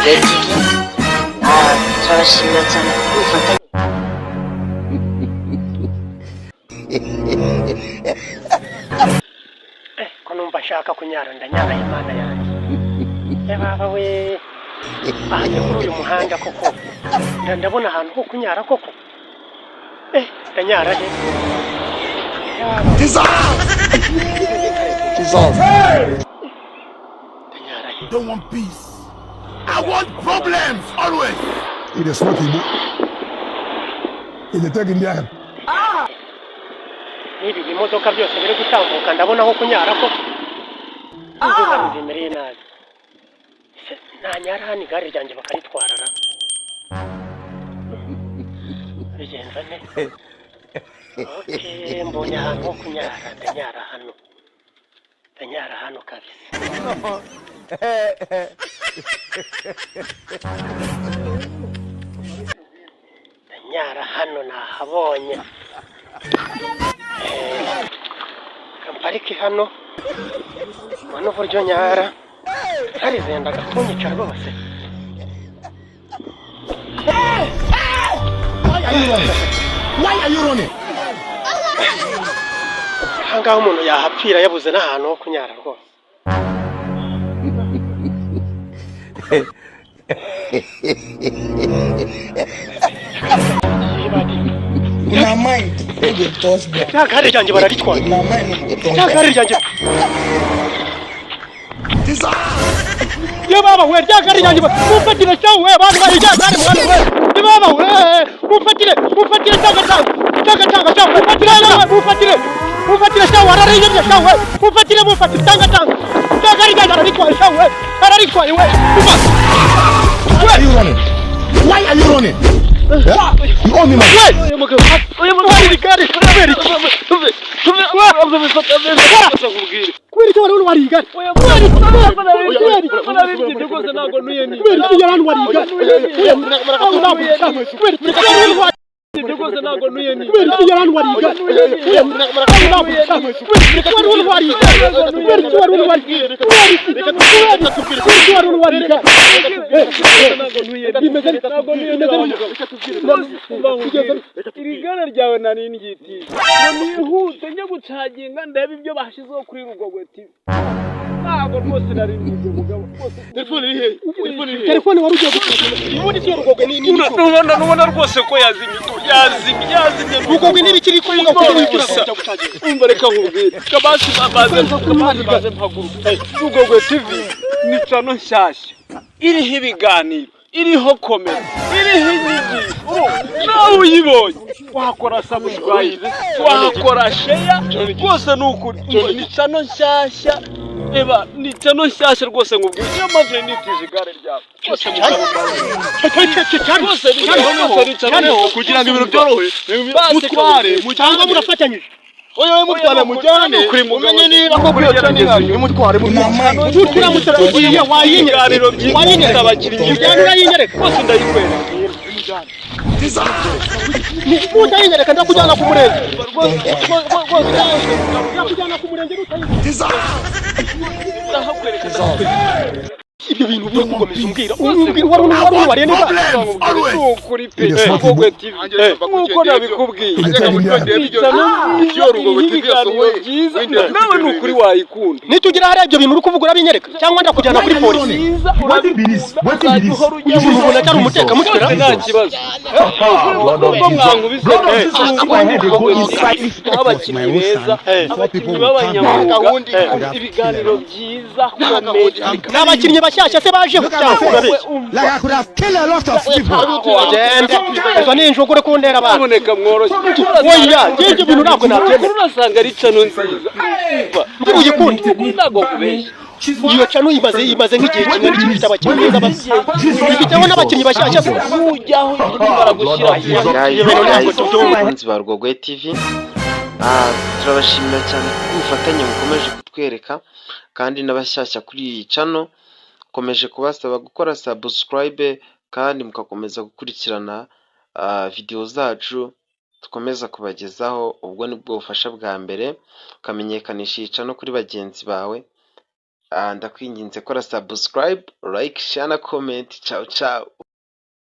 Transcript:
Rwogwe TV turabashimira cyane kubufatanye. Ko numva nshaka kunyara ndanyara Imana yanjye. Baba we ahajya kuri uyu muhanda koko ndabona ahantu ho kunyara koko. Ndanyara he? Don't want peace. I want problems always. It is what you do. It is taking there. Nibi bimodoka byose biri gutambuka ndabona aho kunyara koko. Nzi imbere nabi. Nanyara hano igare ryanjye bakaritwarara. Bigenza ne? Okay, mbonye ahantu ho kunyara ndanyara hano. Ndanyara hano kabisa. Ndanyara hano nahabonye. Kampariki hano. Mano buryo nyara. Harizenda gakunyica rwose. Why are you running? Hangaho umuntu yahapfira yabuze n'ahantu ho kunyara rwose. Na mind, you touch me. Cyagare ryanjye bararitwaye. Na mind, Cyagare ryanjye. Ye baba we ryagare ryanjye mufatire cyawe we abantu bari ryagare mwana we. Ye baba we mufatire tanga cyawe mufatire cyawe arariyemye cyawe mufatire tanga cyagare ryanjye araritwaye cyawe araritwaye we. Why are you running? Yeah? You owe me money. Oya mugabo rigare kubera iki? Kweri cyo wari wari igare. Oya kweri rwose nago nuye ni. Kweri cyo yari wari igare. Oya kweri rwose nago nuye ni. Kweri cyo yari wari igare. Oya kweri wari igare. Kweri cyo wari wari igare. Kweri cyo wari wari igare. Irigara ryawe nari ngiti. Nihute njye gucaginga ndebe ibyo bashizeho kuri Rugogwe TV. Ntabwo rwose nari ngiye mugabo. Telefone iri he? Telefone wari ugiye gucaginga. Ubundi cyo Rugogwe ni nubona rwose ko yazimye. Rugogwe ni bikiri kuvuga ko wikira gucaginga. Umva reka nkubwire. Kabasi baze mpaguruka. Rugogwe TV ni channel nshyashya. Iriho ibiganiro, iriho komedi, iriho inyigisho. Nawe uyibonye wakora subscribe, wakora share, rwose n'ukuri. Ni channel nshyashya. Eba ni channel nshyashya rwose ngubwire. Iyo mpamvu nitije igare ryawe. Rwose kugira ngo ibintu byorohe. Mutware mujyanga murafatanyije. Oya mutware mujyane kuri muganye niba ko bwiyocanye mutware turamutaragiye wayinyariro byinshi abakiriye cyane urayinyereka bose ndayikwera utayinyereka ndakujyana ku murenge ndakujyana ku murenge ibyo bintu byo kugomeza umbwira wari niba ukuri pe Rugogwe TV nkuko nabikubwiye Rugogwe TV yasohoye nawe n'ukuri wayikunda nitugira hari ibyo bintu uri kuvuga urabinyereka cyangwa ndakujyana kuri polisi umuntu atari umuteka mutwira nta kibazo mwankubise abakinnyi beza abakinnyi b'abanyamwuga ibiganiro byiza n'abakinnyi bashyashya se baje Like I could have killed a lot of people. Izo ni injugure kuntera abantu boneka mworoshye oya ngije ibintu ntabwo nabyemera urasanga ari cano nziza ndi uyikunde ntabwo kubeshya iyo cano imaze nk'igihe kimwe n'ikifite abakinnyi beza bifiteho n'abakinnyi bashyashya ujyaho ibara gushyira abakunzi ba Rugogwe TV turabashimira cyane ubufatanye mukomeje kutwereka kandi n'abashyashya kuri iyi cano komeje kubasaba gukora subscribe kandi mukakomeza gukurikirana video zacu tukomeza kubagezaho. Ubwo nibwo bufasha bwa mbere ukamenyekanisha icano kuri bagenzi bawe ndakwinginze kora subscribe, like, share na comment. Ciao ciao.